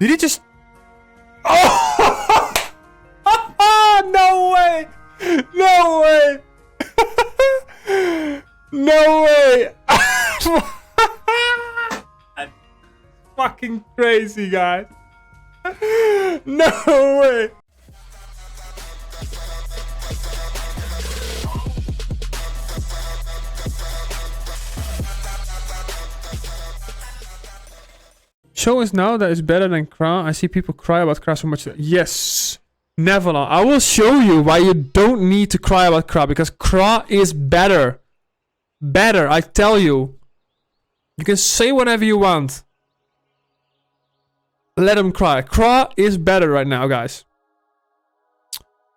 Did he just... Oh! No way! No way! No way! That's fucking crazy, guys. No way! Show us now that is better than CRA. I see people cry about CRA so much. Yes, Nevalon. I will show you why you don't need to cry about CRA, because CRA is better. Better, I tell you. You can say whatever you want. Let them cry. CRA is better right now, guys.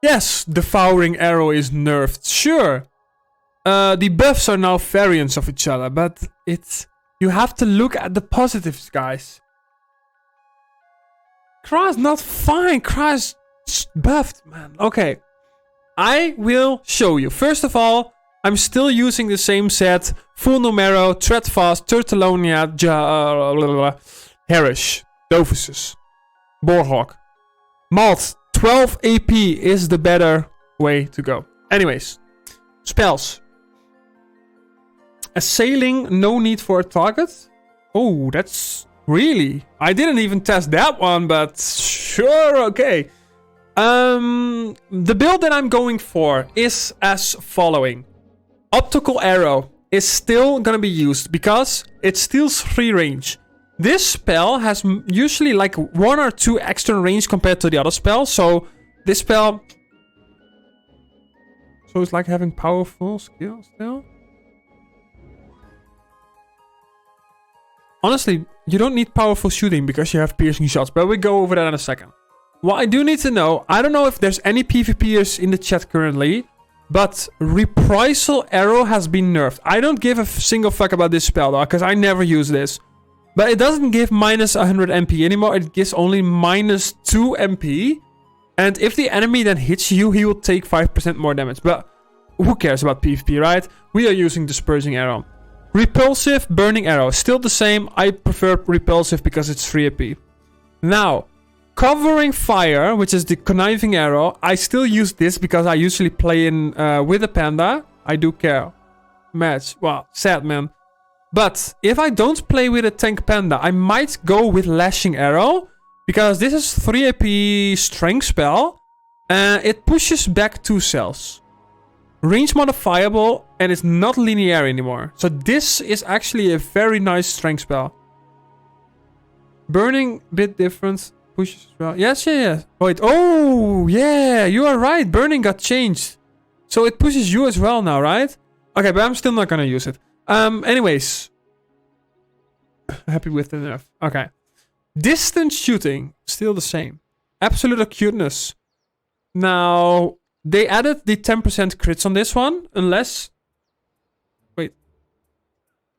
Yes, Devouring Arrow is nerfed. Sure. The buffs are now variants of each other, but it's... You have to look at the positives, guys. CRA is not fine. CRA is buffed, man. Okay. I will show you. First of all, I'm still using the same set. Full Numero, Treadfast, Turtalonia, Harish, Dofuses, Boarhawk. Malt, 12 AP is the better way to go. Anyways, spells. Assailing, no need for a target. Oh, that's really... I didn't even test that one, but sure, okay. The build that I'm going for is as following. Optical Arrow is still gonna be used because it steals 3 range. This spell has usually like 1 or 2 extra range compared to the other spell, so this spell... So it's like having powerful skill still? Honestly, you don't need powerful shooting because you have piercing shots, but we'll go over that in a second. What I do need to know, I don't know if there's any PvPers in the chat currently, but Reprisal Arrow has been nerfed. I don't give a single fuck about this spell though, because I never use this. But it doesn't give minus 100 MP anymore, it gives only minus 2 MP. And if the enemy then hits you, he will take 5% more damage. But who cares about PvP, right? We are using Dispersing Arrow. Repulsive, Burning Arrow, still the same. I prefer Repulsive because it's 3 AP. Now, Covering Fire, which is the Conniving Arrow, I still use this because I usually play in with a panda. I do care. Match. Well, sad, man. But if I don't play with a tank panda, I might go with Lashing Arrow, because this is 3 AP strength spell. It pushes back 2 cells. Range modifiable, and it's not linear anymore. So this is actually a very nice strength spell. Burning, bit different. Pushes as well. Yes, yeah. Wait, oh, yeah, you are right. Burning got changed. So it pushes you as well now, right? Okay, but I'm still not gonna use it. Anyways. Happy with the nerf. Okay. Distance shooting, still the same. Absolute Acuteness. Now... They added the 10% crits on this one, unless... Wait.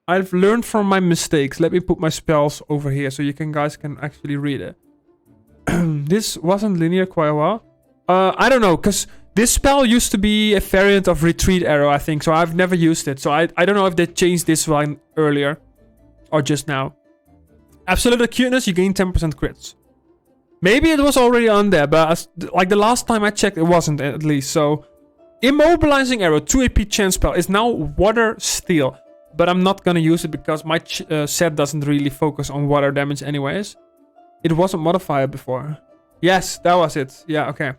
I've learned from my mistakes. Let me put my spells over here so you guys can actually read it. This wasn't linear quite a while. I don't know, because this spell used to be a variant of Retreat Arrow, I think. So I've never used it. So I don't know if they changed this one earlier. Or just now. Absolute Acuteness, you gain 10% crits. Maybe it was already on there, but like the last time I checked, it wasn't at least. So, Immobilizing Arrow, 2 AP chance spell, is now Water Steel. But I'm not gonna use it because my set doesn't really focus on water damage anyways. It wasn't modified before. Yes, that was it. Yeah, okay.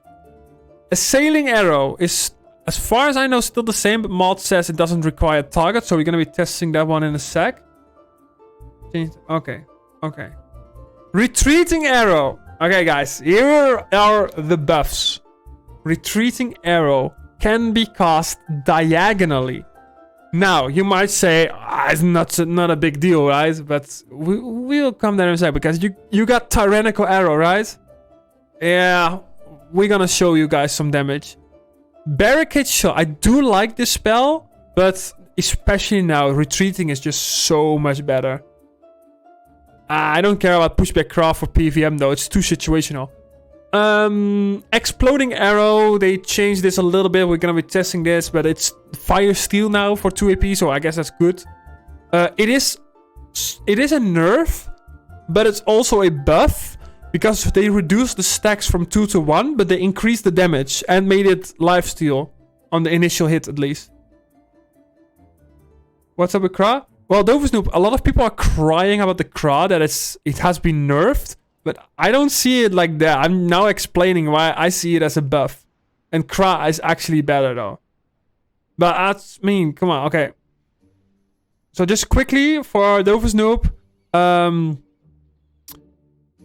Assailing Arrow is, as far as I know, still the same, but Malt says it doesn't require target, so we're gonna be testing that one in a sec. Okay, okay. Retreating Arrow. Okay, guys, here are the buffs. Retreating Arrow can be cast diagonally. Now, you might say, it's not a big deal, right? But we'll come there in a second, because you got Tyrannical Arrow, right? Yeah, we're gonna show you guys some damage. Barricade Shot, I do like this spell, but especially now, retreating is just so much better. I don't care about pushback craft for PVM though, it's too situational. Exploding Arrow, they changed this a little bit, we're gonna be testing this, but it's Fire Steel now for 2 AP, so I guess that's good. It is a nerf, but it's also a buff, Because they reduced the stacks from 2 to 1, but they increased the damage and made it lifesteal on the initial hit at least. What's up with CRA? Well, Dofus Noob, a lot of people are crying about the CRA that it has been nerfed, but I don't see it like that. I'm now explaining why I see it as a buff. And CRA is actually better though. But that's come on, okay. So just quickly for Dofus Noob,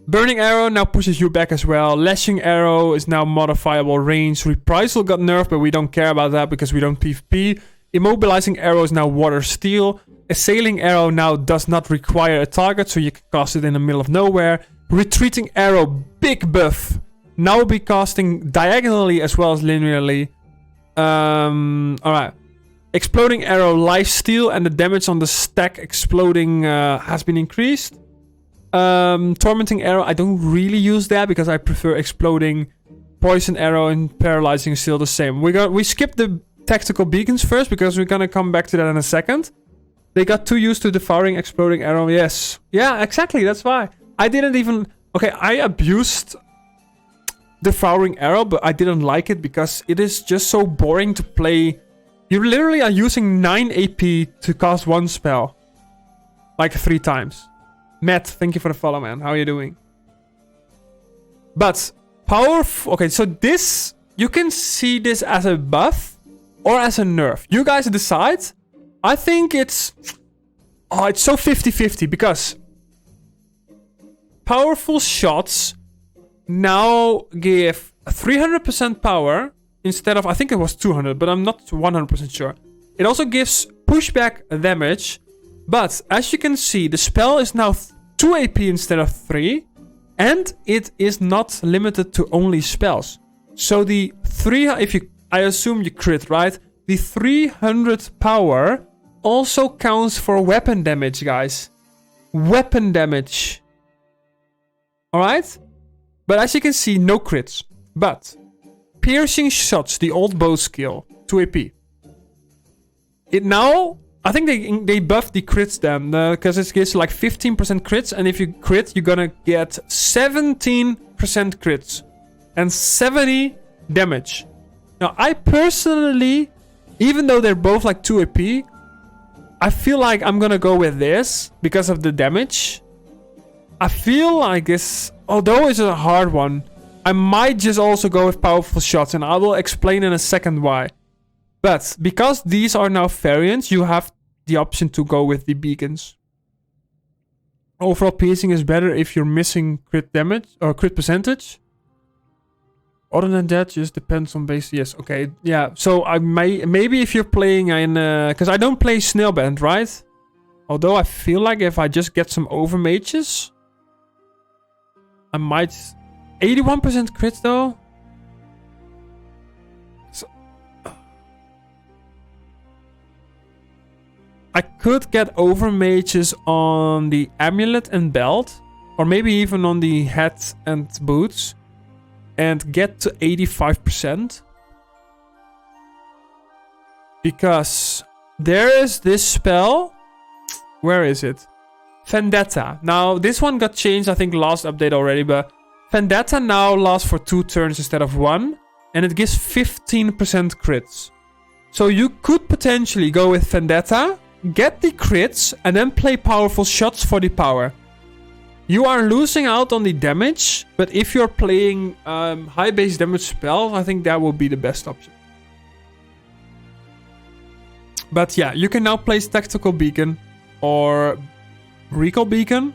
Burning Arrow now pushes you back as well. Lashing Arrow is now modifiable range. Reprisal got nerfed, but we don't care about that because we don't PvP. Immobilizing Arrow is now Water Steel. Assailing Arrow now does not require a target, so you can cast it in the middle of nowhere. Retreating Arrow, big buff. Now will be casting diagonally as well as linearly. Alright. Exploding Arrow, lifesteal, and the damage on the stack exploding has been increased. Tormenting Arrow, I don't really use that because I prefer exploding. Poison Arrow and paralyzing is still the same. We skipped the tactical beacons first because we're gonna come back to that in a second. They got too used to devouring exploding arrow. Yes. Yeah, exactly. That's why. I didn't even... Okay, I abused devouring arrow, but I didn't like it because it is just so boring to play. You literally are using 9 AP to cast one spell. Like 3 times. Matt, thank you for the follow, man. How are you doing? But powerful... Okay, so this... You can see this as a buff or as a nerf. You guys decide. I think it's... Oh, it's so 50-50 because... Powerful shots now give 300% power instead of... I think it was 200, but I'm not 100% sure. It also gives pushback damage. But as you can see, the spell is now 2 AP instead of 3. And it is not limited to only spells. So the 3... I assume you crit, right? The 300 power also counts for weapon damage, guys. Weapon damage. Alright? But as you can see, no crits. But piercing shots, the old bow skill, 2 AP. It now... I think they buffed the crits then, because it gives like 15% crits, and if you crit, you're gonna get 17% crits and 70 damage. Now, I personally, even though they're both like 2 AP, I feel like I'm gonna go with this because of the damage. I feel like this, although it's a hard one, I might just also go with powerful shots, and I will explain in a second why. But because these are now variants, you have the option to go with the beacons. Overall piercing is better if you're missing crit damage or crit percentage. Other than that, just depends on base. Yes, okay, yeah. So I maybe if you're playing in, because I don't play Snailband, right? Although I feel like if I just get some overmages, I might 81% crit though. I could get overmages on the amulet and belt, or maybe even on the hat and boots, and get to 85%. Because there is this spell. Where is it? Vendetta. Now, this one got changed, I think, last update already, but Vendetta now lasts for 2 turns instead of 1, and it gives 15% crits. So you could potentially go with Vendetta, get the crits, and then play powerful shots for the power. You are losing out on the damage, but if you're playing high base damage spells, I think that will be the best option. But yeah, you can now place Tactical Beacon or Recall Beacon.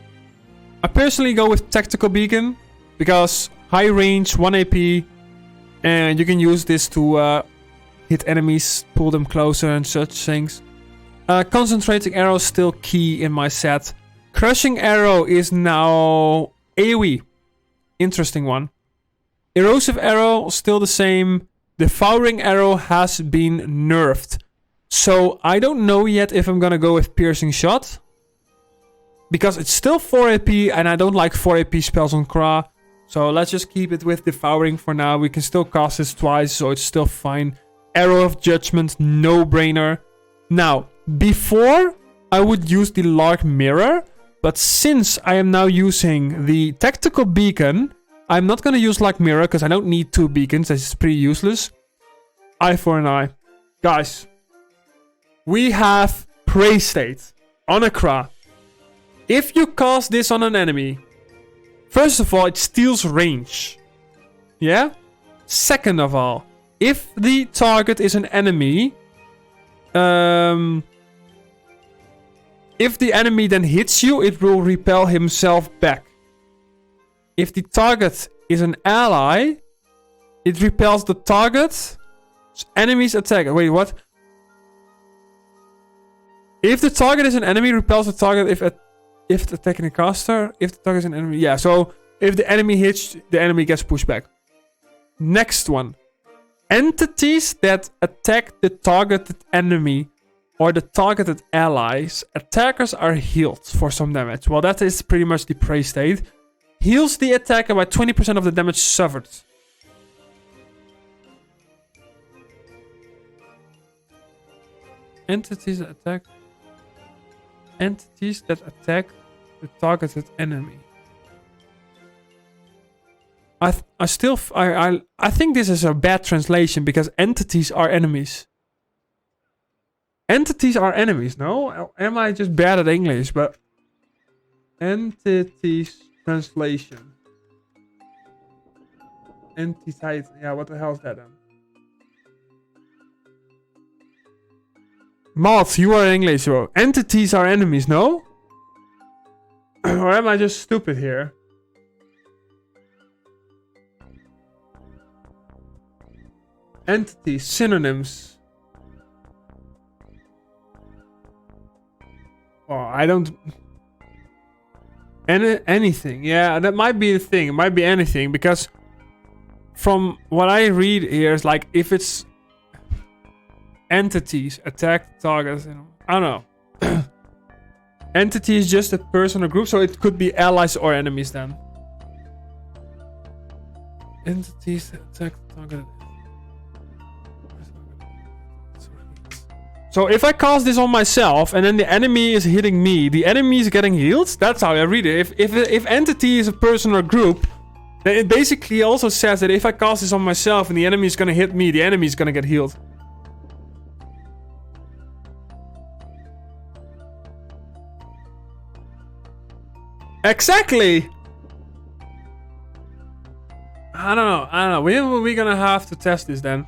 I personally go with Tactical Beacon because high range, 1 AP, and you can use this to hit enemies, pull them closer and such things. Concentrating Arrow is still key in my set. Crushing Arrow is now AoE. Interesting one. Erosive Arrow, still the same. Devouring Arrow has been nerfed. So I don't know yet if I'm gonna go with Piercing Shot. Because it's still 4 AP and I don't like 4 AP spells on CRA. So let's just keep it with Devouring for now. We can still cast this twice, so it's still fine. Arrow of Judgment, no brainer. Now, before I would use the Lark Mirror, But since I am now using the tactical beacon, I'm not going to use like mirror because I don't need 2 beacons. That's pretty useless. Eye for an eye. Guys, we have Prey State on Acra. If you cast this on an enemy, first of all, it steals range. Yeah? Second of all, if the target is an enemy, if the enemy then hits you, it will repel himself back. If the target is an ally, it repels the target. Enemy's attack. Wait, what? If the target is an enemy, repels the target if attacking a caster. If the target is an enemy. Yeah, so if the enemy hits, the enemy gets pushed back. Next one. Entities that attack the targeted enemy or the targeted allies, attackers are healed for some damage. Well, that is pretty much the Prey State. Heals the attacker by 20% of the damage suffered. Entities that attack the targeted enemy. I think this is a bad translation because entities are enemies. Entities are enemies, no? Am I just bad at English? But entities translation. Entiteit. Yeah, what the hell is that then? Moth, you are English, bro. Entities are enemies, no? Or am I just stupid here? Entities, synonyms. Oh, I don't... Anything. Yeah, that might be the thing. It might be anything. Because from what I read here is like if it's entities attack targets. I don't know. Entity is just a person or group. So it could be allies or enemies then. Entities attack target. So if I cast this on myself and then the enemy is hitting me, the enemy is getting healed? That's how I read it. If entity is a person or group, then it basically also says that if I cast this on myself and the enemy is going to hit me, the enemy is going to get healed. Exactly! I don't know. We're going to have to test this then.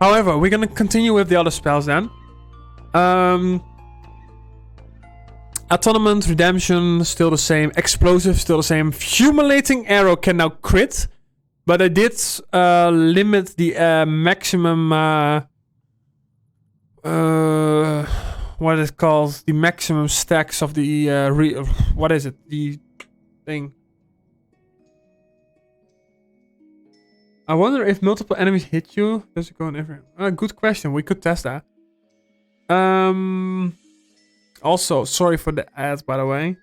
However, we're gonna continue with the other spells then. Atonement, Redemption, still the same. Explosive, still the same. Fumulating Arrow can now crit. But I did limit the maximum... what is it called? The maximum stacks of the... what is it? The thing. I wonder if multiple enemies hit you. Does it go on every... good question. We could test that. Also, sorry for the ads, by the way.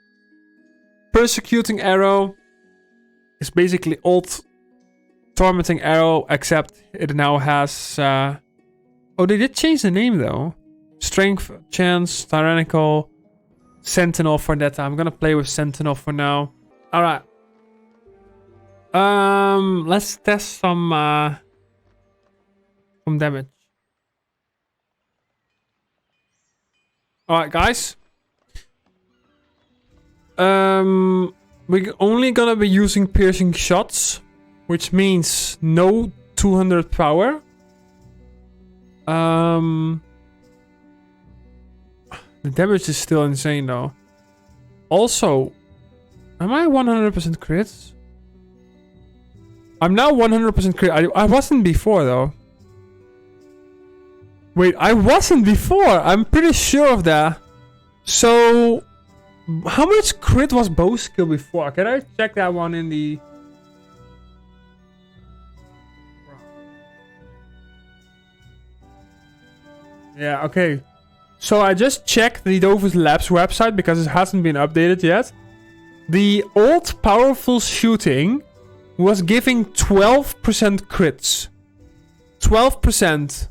Persecuting Arrow is basically old Tormenting Arrow, except it now has... Oh, they did change the name, though. Strength, Chance, Tyrannical, Sentinel for that. I'm gonna play with Sentinel for now. Alright. Let's test some damage. Alright, guys. We're only gonna be using piercing shots, which means no 200 power. The damage is still insane, though. Also, am I 100% crits? I'm now 100% crit. I wasn't before, though. Wait, I wasn't before. I'm pretty sure of that. So, how much crit was bow skill before? Can I check that one in the... Yeah, okay. So I just checked the Dofus Labs website because it hasn't been updated yet. The old powerful shooting was giving 12% crits. 12%.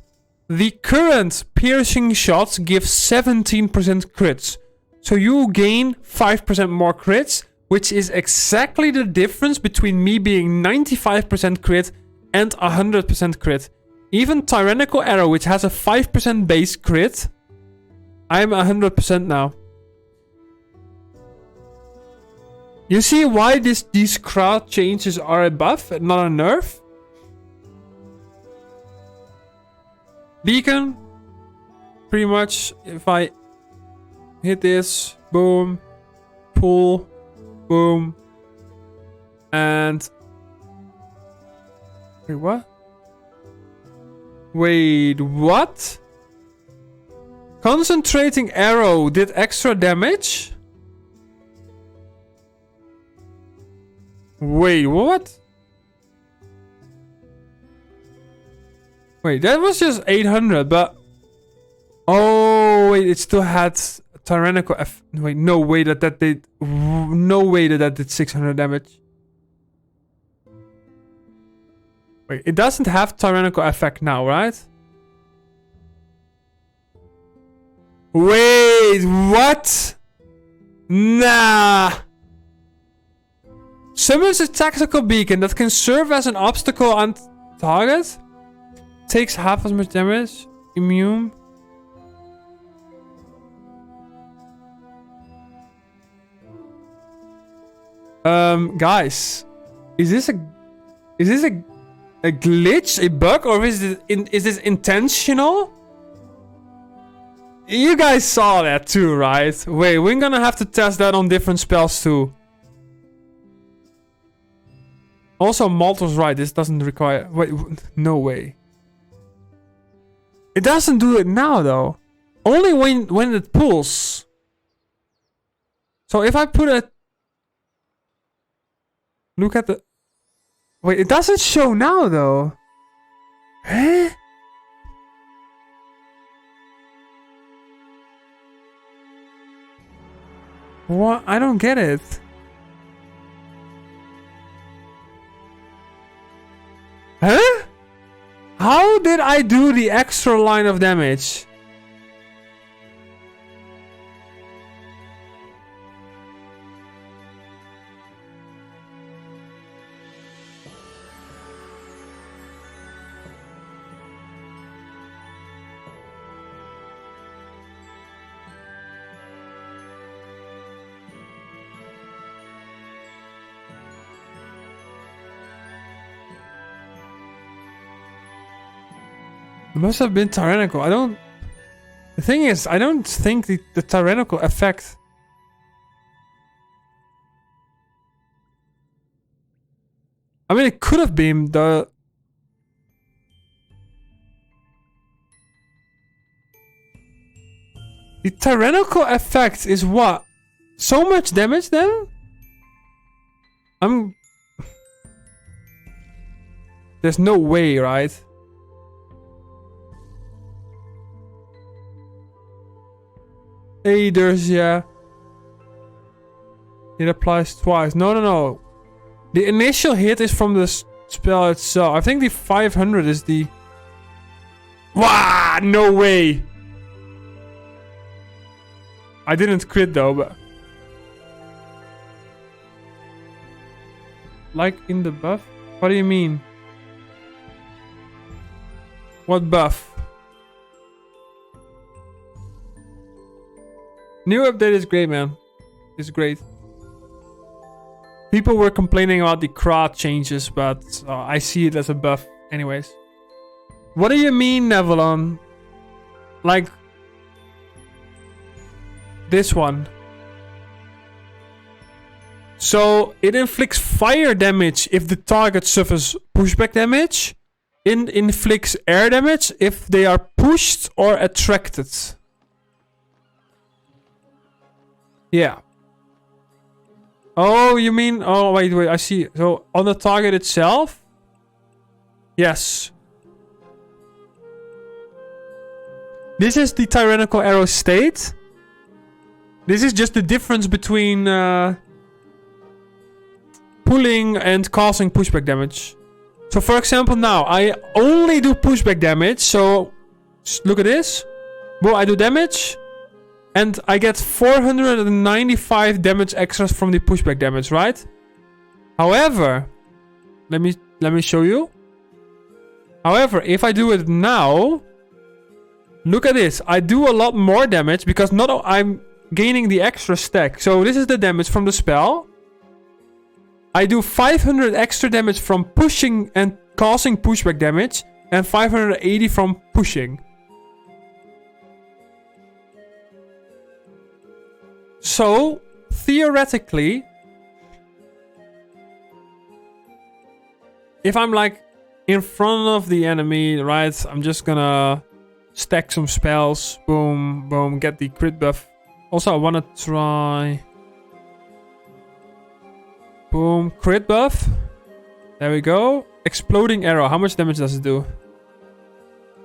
The current piercing shots give 17% crits. So you gain 5% more crits, which is exactly the difference between me being 95% crit and 100% crit. Even Tyrannical Arrow, which has a 5% base crit, I'm 100% now. You see why these crowd changes are a buff and not a nerf? Beacon, pretty much, if I hit this, boom, pull, boom, and... Wait, what? Wait, what? Concentrating arrow did extra damage? Wait, what? Wait, that was just 800, but... Oh, wait, it still had Tyrannical F... Wait, no way that did... No way that did 600 damage. Wait, it doesn't have Tyrannical effect now, right? Wait, what? Nah. Summons a tactical beacon that can serve as an obstacle on target. Takes half as much damage. Immune. Guys, is this a glitch, a bug, or is this intentional? You guys saw that too, right? Wait, we're gonna have to test that on different spells too. Also, Malto's right. This doesn't require... Wait, no way. It doesn't do it now, though. Only when it pulls. So if I put a... Look at the... Wait, it doesn't show now, though. Huh? What? I don't get it. Huh? How did I do the extra line of damage? It must have been Tyrannical. The thing is, I don't think the Tyrannical effect... I mean, it could have been the... The Tyrannical effect is what? So much damage then? There's no way, right? There's, yeah. It applies twice. No. The initial hit is from the spell itself. I think the 500 is the... Wow, no way. I didn't crit though, but... Like in the buff? What do you mean? What buff? New update is great, man. It's great. People were complaining about the crowd changes, but I see it as a buff anyways. What do you mean, Nevalon? Like... This one. So, it inflicts fire damage if the target suffers pushback damage. It inflicts air damage if they are pushed or attracted. Yeah. Oh, you mean... Oh, wait, I see. So, on the target itself? Yes. This is the Tyrannical Arrow state. This is just the difference between pulling and causing pushback damage. So, for example, now, I only do pushback damage. So, look at this. Well, I do damage. And I get 495 damage extras from the pushback damage, right? However, let me show you. However, if I do it now, look at this. I do a lot more damage because I'm gaining the extra stack. So this is the damage from the spell. I do 500 extra damage from pushing and causing pushback damage, and 580 from pushing. So, theoretically, if I'm like in front of the enemy, right, I'm just gonna stack some spells. Boom, boom, get the crit buff. Also, I wanna try... Boom, crit buff. There we go. Exploding arrow. How much damage does it do?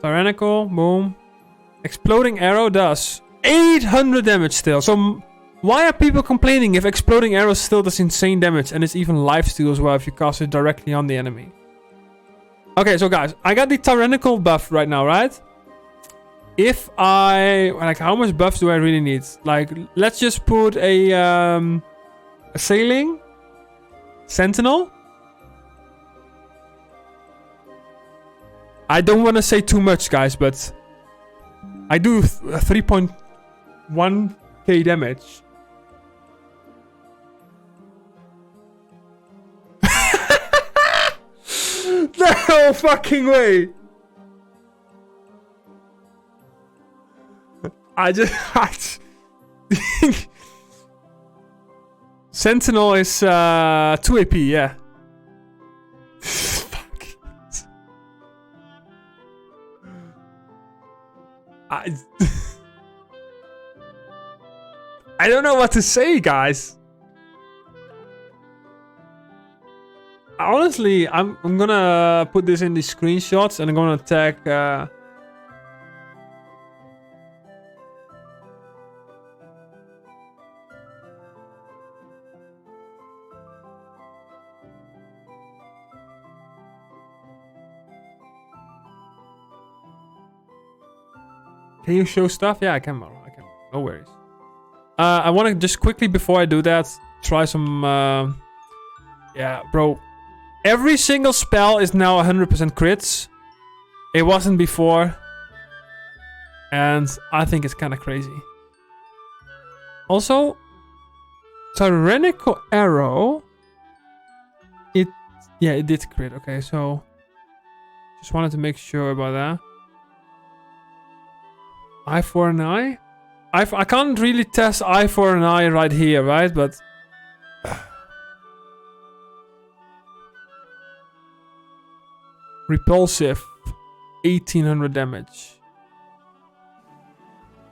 Tyrannical, boom. Exploding arrow does 800 damage still. So... why are people complaining if exploding arrow still does insane damage and it's even lifesteal as well if you cast it directly on the enemy? Okay, so guys, I got the Tyrannical buff right now, right? If I... like, how much buffs do I really need? Like, let's just put a Sailing. Sentinel. I don't want to say too much, guys, but... I do 3.1k damage. No fucking way! I just... Sentinel is 2 AP, yeah. Fuck. I don't know what to say, guys. Honestly, I'm gonna put this in the screenshots and I'm gonna tag... Can you show stuff? Yeah, I can. No worries. I want to just quickly, before I do that, try some... yeah, bro. Every single spell is now 100% crits. It wasn't before. And I think it's kind of crazy. Also, Tyrannical Arrow. It did crit. Okay, so... just wanted to make sure about that. Eye for an eye? I can't really test eye for an eye right here, right? But... repulsive. 1800 damage.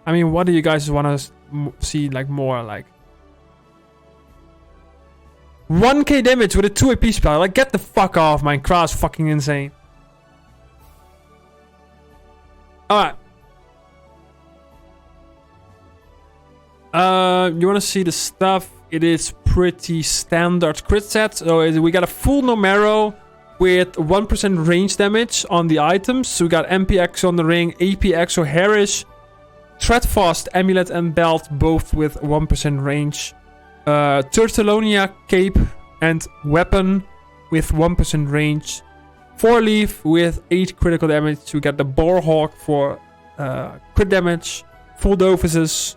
I mean, what do you guys want to see, like, more? Like... 1k damage with a 2 AP spell. Like, get the fuck off, man. Crowd's fucking insane. Alright. You want to see the stuff? It is pretty standard crit set. So we got a full Numero with 1% range damage on the items. So we got MPX on the ring, APX or Harish, Treadfast, Amulet and Belt, both with 1% range. Turtalonia Cape and Weapon with 1% range. 4-leaf with 8 critical damage. We got the Boarhawk for crit damage. Full Dofuses.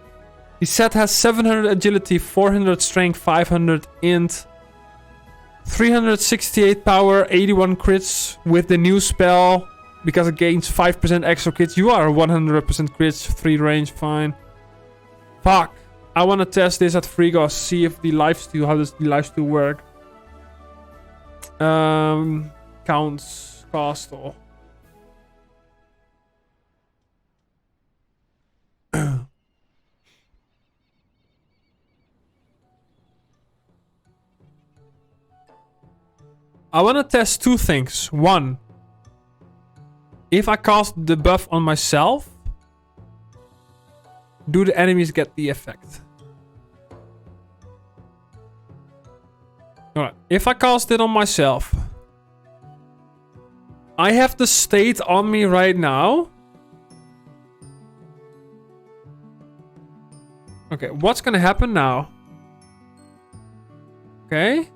The set has 700 agility, 400 strength, 500 int, 368 power, 81 crits with the new spell. Because it gains 5% extra crits. You are 100% crits, 3 range, fine. Fuck. I want to test this at Frigos, see if the lifesteal, how does the lifesteal work. Counts, castle. I want to test 2 things. 1, if I cast the buff on myself, do the enemies get the effect? Alright, if I cast it on myself, I have the state on me right now. Okay, what's gonna happen now? Okay.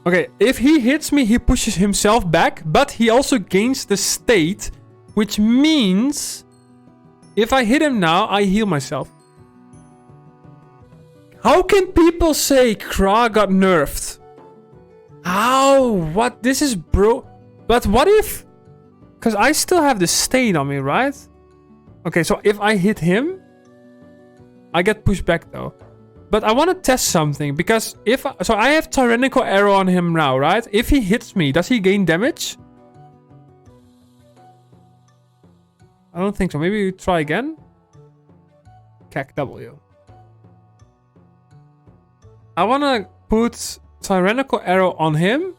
Okay, if he hits me, he pushes himself back, but he also gains the state, which means if I hit him now, I heal myself. How can people say CRA got nerfed? How? What? This is bro. But what if... Because I still have the stain on me, right? Okay, so if I hit him, I get pushed back though. But I want to test something, because if... So I have Tyrannical Arrow on him now, right? If he hits me, does he gain damage? I don't think so. Maybe we try again. CAC W. I want to put Tyrannical Arrow on him.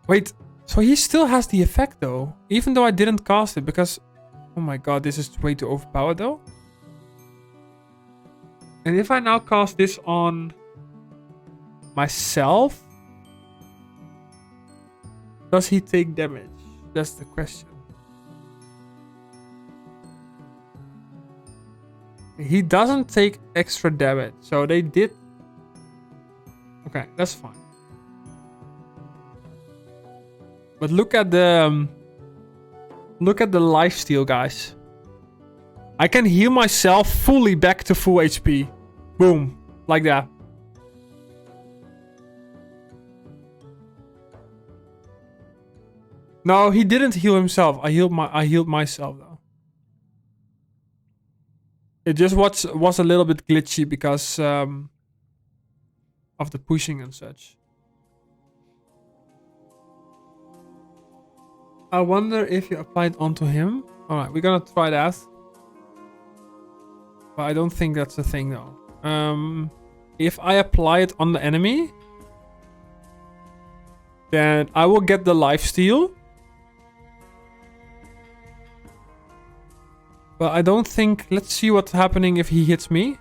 Wait, so he still has the effect though, even though I didn't cast it, because... Oh my god, this is way too overpowered though. And if I now cast this on myself, does he take damage? That's the question. He doesn't take extra damage, so they did... Okay, that's fine. But look at the... Look at the lifesteal, guys. I can heal myself fully back to full HP. Boom. Like that. No, he didn't heal himself. I healed myself though. It just was a little bit glitchy because of the pushing and such. I wonder if you applied onto him. Alright, we're gonna try that. But I don't think that's the thing though. If I apply it on the enemy, then I will get the lifesteal. But I don't think... Let's see what's happening if he hits me.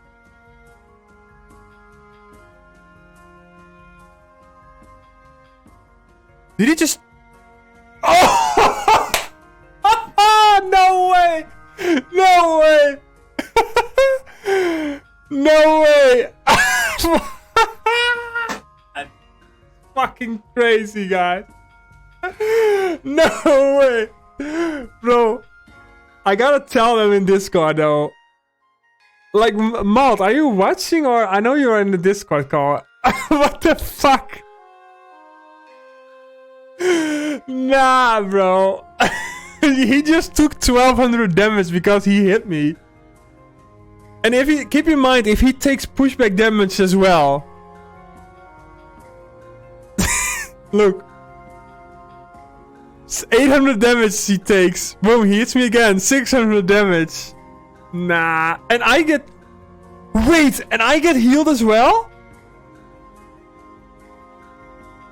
Did he just... Oh! No way! No way! No way! That's fucking crazy, guys. No way! Bro. I gotta tell them in Discord though. Like, Malt, are you watching, or I know you're in the Discord call. What the fuck? Nah, bro. He just took 1200 damage because he hit me. And if he, keep in mind, if he takes pushback damage as well. Look. 800 damage he takes. Boom, he hits me again. 600 damage. Nah. And I get... Wait, and I get healed as well?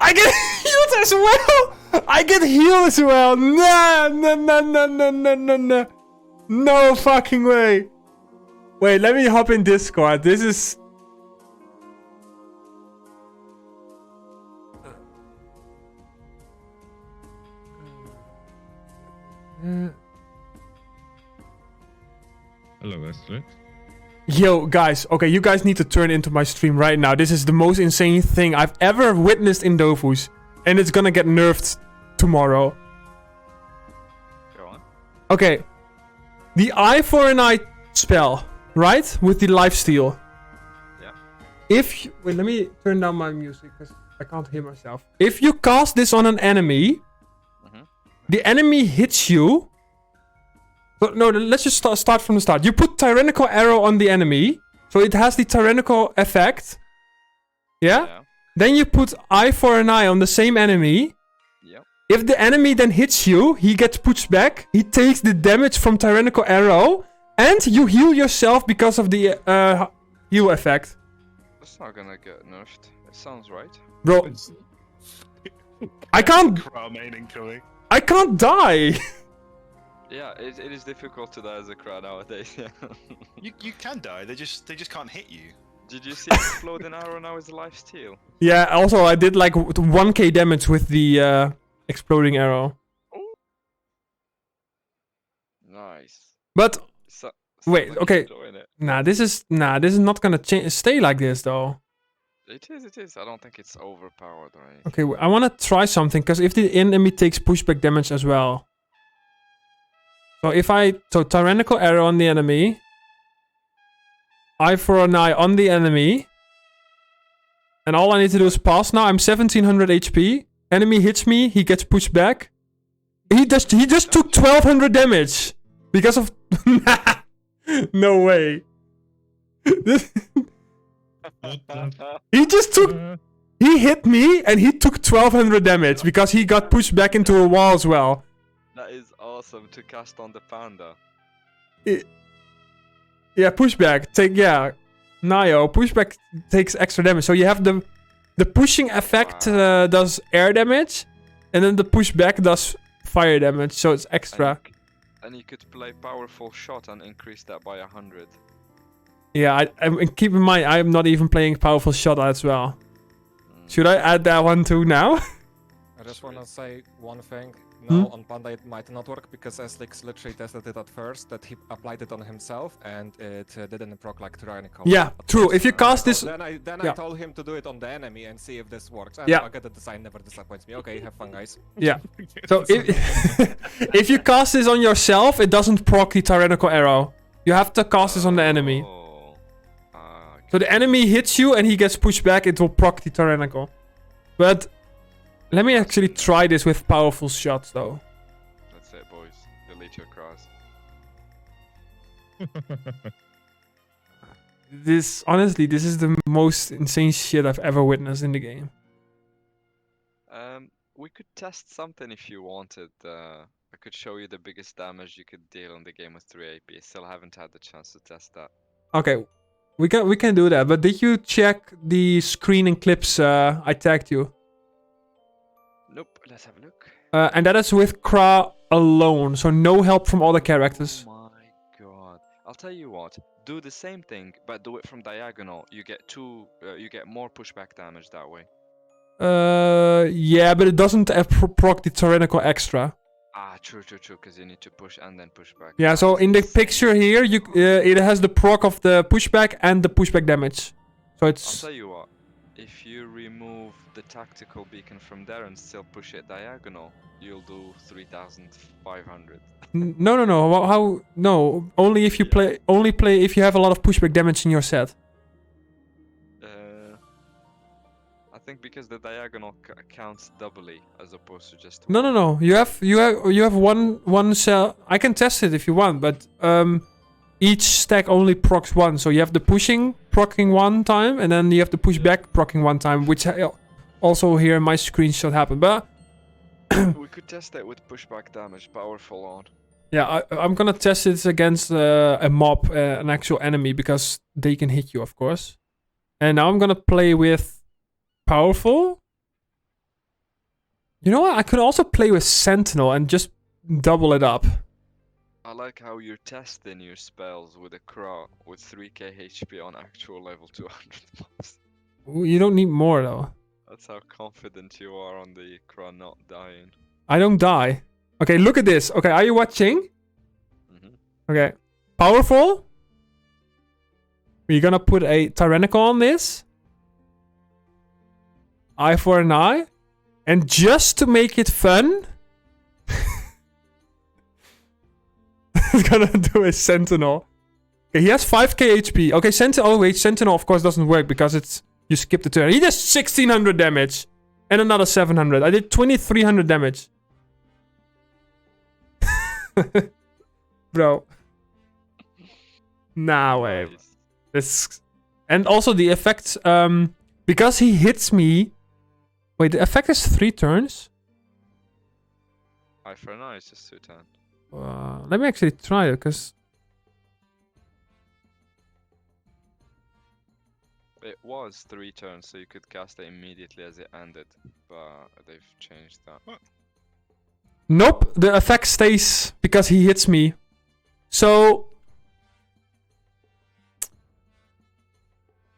I get healed as well? I get healed as well. Nah, no. No fucking way. Wait, let me hop in Discord. This is... Hello, Aslet. Yo, guys. Okay, you guys need to turn into my stream right now. This is the most insane thing I've ever witnessed in Dofus. And it's gonna get nerfed tomorrow. Go on. Okay. The eye for an eye spell, right? With the lifesteal. Yeah. If you, wait, let me turn down my music because I can't hear myself. If you cast this on an enemy, the enemy hits you. No, let's just start from the start. You put Tyrannical Arrow on the enemy, so it has the Tyrannical effect. Yeah? Then you put eye for an eye on the same enemy. Yep. If the enemy then hits you, he gets pushed back. He takes the damage from Tyrannical Arrow, and you heal yourself because of the heal effect. That's not gonna get nerfed. It sounds right. Bro, I can't die. Yeah, it is difficult to die as a crowd nowadays. You can die. They just can't hit you. Did you see exploding arrow now is lifesteal? Yeah, also I did like 1k damage with the exploding arrow. Nice. But So, wait, like okay. enjoying it. This is not gonna stay like this though. It is. I don't think it's overpowered or anything. Okay, I want to try something because if the enemy takes pushback damage as well. So if Tyrannical arrow on the enemy, eye for an eye on the enemy, and all I need to do is pass. Now I'm 1700 HP. Enemy hits me, he gets pushed back. He just took 1200 damage because of. No way. He just took. He hit me and he took 1200 damage because he got pushed back into a wall as well. That is awesome to cast on the panda. Yeah, pushback. Nio, pushback takes extra damage. So you have the pushing effect does air damage, and then the pushback does fire damage. So it's extra. And you could play powerful shot and increase that by 100. Yeah, and keep in mind I'm not even playing powerful shot as well. Should I add that one too now? I just want to say one thing. No, on Panda it might not work because Eslix literally tested it at first, that he applied it on himself and it didn't proc like Tyrannical. Yeah, true. If you cast this... Then I told him to do it on the enemy and see if this works. And Yeah. okay, the design never disappoints me. Okay, have fun, guys. Yeah. So if you cast this on yourself, it doesn't proc the Tyrannical arrow. You have to cast this on the enemy. Okay. So the enemy hits you and he gets pushed back, it will proc the Tyrannical. But let me actually try this with powerful shots though. That's it, boys. Delete your cross. Honestly, this is the most insane shit I've ever witnessed in the game. We could test something if you wanted. I could show you the biggest damage you could deal in the game with 3 AP. Still haven't had the chance to test that. Okay, we can do that. But did you check the screen and clips I tagged you? Nope. Let's have a look. And that is with CRA alone, so no help from other characters. Oh my god. I'll tell you what. Do the same thing, but do it from diagonal. You get you get more pushback damage that way. Yeah, but it doesn't proc the Tyrannical extra. Ah, true, because you need to push and then push back. Yeah, so in the picture here, it has the proc of the pushback and the pushback damage. So it's... I'll tell you what. If you remove the tactical beacon from there and still push it diagonal, you'll do 3,500. No. How? No. Only if you play. Only play if you have a lot of pushback damage in your set. I think because the diagonal counts doubly as opposed to just. No. You have one cell. I can test it if you want, but each stack only procs one. So you have the pushing proccing one time, and then you have the pushback proccing one time, which also here in my screenshot happened. But we could test that with pushback damage, powerful on. yeah, I'm gonna test it against a mob, an actual enemy, because they can hit you, of course. And now I'm gonna play with powerful. You know what? I could also play with Sentinel and just double it up. I like how you're testing your spells with a CRA with 3k HP on actual level 200 mobs. You don't need more though. That's how confident you are on the CRA not dying. I don't die. Okay, look at this. Okay, are you watching? Okay. Powerful. We're gonna put a Tyrannical on this. Eye for an eye. And just to make it fun, he's gonna do a Sentinel. Okay, he has 5k HP. Okay, Sentinel. Oh wait, Sentinel of course doesn't work because it's you skip the turn. He does 1600 damage and another 700. I did 2300 damage. Bro. Nah, wait. Nice. This and also the effect. Because he hits me. Wait, the effect is 3 turns. Eye for an eye is just 2 turns. Let me actually try it, because... It was 3 turns, so you could cast it immediately as it ended, but they've changed that. What? Nope, the effect stays because he hits me. So...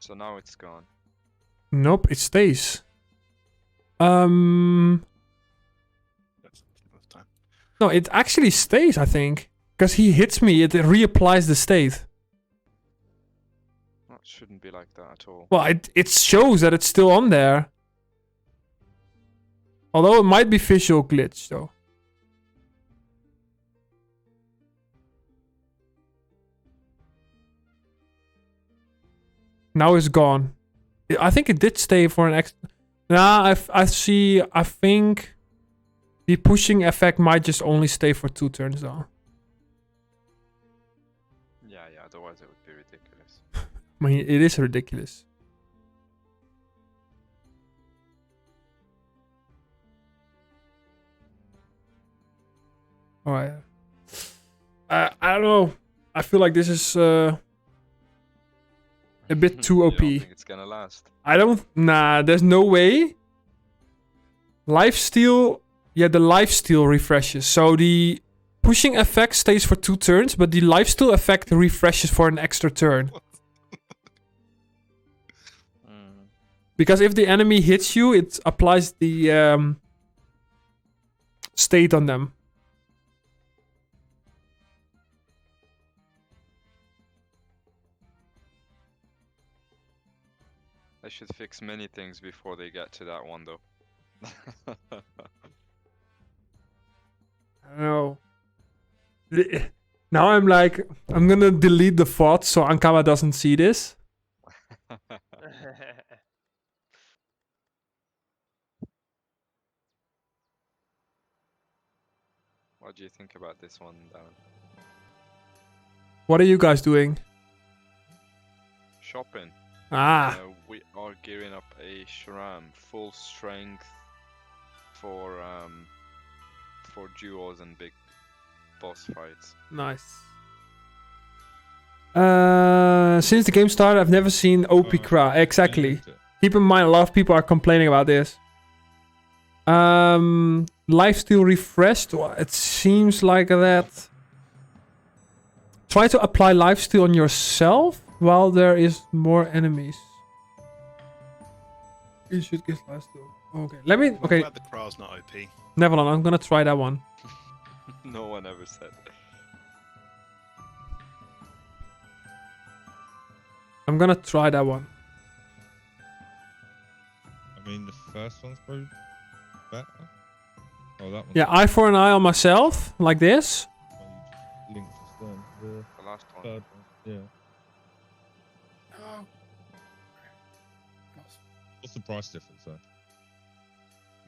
So now it's gone. Nope, it stays. That's No, it actually stays, I think. Because he hits me, it reapplies the state. That shouldn't be like that at all. Well, it shows that it's still on there. Although it might be visual glitch, though. Now it's gone. I think it did stay for an extra... Nah, I see... I think... The pushing effect might just only stay for 2 turns, though. Yeah, otherwise it would be ridiculous. I mean, it is ridiculous. Alright. I don't know. I feel like this is a bit too OP. You don't think it's gonna last? I don't... Nah, there's no way. Lifesteal... Yeah, the lifesteal refreshes. So the pushing effect stays for 2 turns, but the lifesteal effect refreshes for an extra turn. Because if the enemy hits you, it applies the state on them. I should fix many things before they get to that one, though. I don't know. Now I'm like, I'm gonna delete the VOD so Ankama doesn't see this. What do you think about this one, Darren? What are you guys doing? Shopping. Ah. We are gearing up a Shram full strength for duos and big boss fights. Nice. Since the game started, I've never seen OP CRA. Exactly. Keep in mind, a lot of people are complaining about this. Lifesteal refreshed. Well, it seems like that. Try to apply lifesteal on yourself while there is more enemies. You should get lifesteal. Okay, let me. Okay, I'm glad the CRA's not OP. Neverland, I'm gonna try that one. No one ever said that. I'm gonna try that one. I mean, the first one's probably better. Oh, that one. Yeah, eye for an eye on myself, like this. Link to Stern. The last one. Third one. Yeah. Oh. What's the price difference though?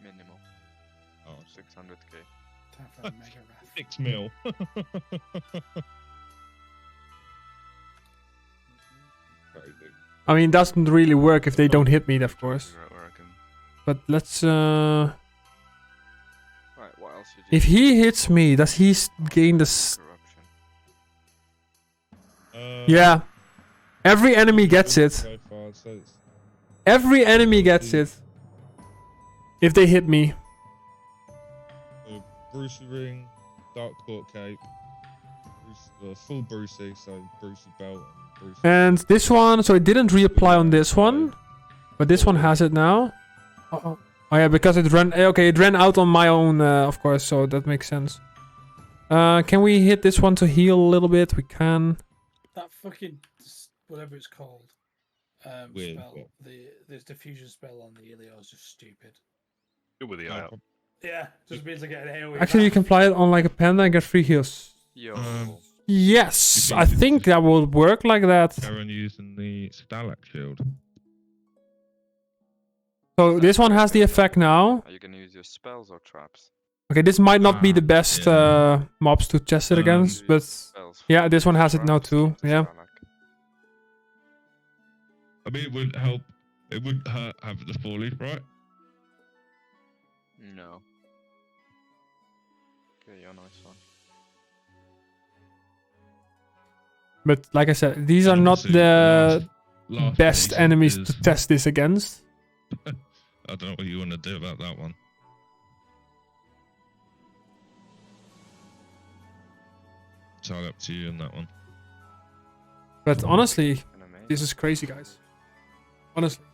Minimal. Oh, 600k. Time for a mega wrath. 6 mil. Crazy. I mean, it doesn't really work if they don't hit me, of course. Figure out where I can... But let's. Right, what else did you If he hits me, does he gain the? Corruption. Yeah. Every enemy gets it. So far, so it's Every enemy gets it. If they hit me. Brucey ring, Dark Court cape, full Brucey, so Brucey belt and Brucey. And this one, so it didn't reapply on this one, but this one has it now. Oh yeah, because it ran. Okay, it ran out on my own, of course, so that makes sense. Can we hit this one to heal a little bit? We can. That fucking whatever it's called, Weird, spell. what? This diffusion spell on the Ilio is just stupid. Good with the eye up. Yeah, just means I get an AoE. Actually, you can apply it on like a panda and get free heals. Yo. Yes, You I think think that will work like that. Aaron using the Stalak shield. So this one has the effect now. Are you gonna use your spells or traps? Okay, this might not be the best Yeah. mobs to test it against, Use but spells yeah, for this one has it now traps too. into Yeah. Starlack. I mean, it would help. It wouldn't hurt having the 4-leaf, right? No. Okay, you're nice one. But like I said, these are not Obviously, the last best phase enemies is- to test this against. I don't know what you want to do about that one. Entirely up to you on that one. But honestly, An amazing. this is crazy, guys. Honestly.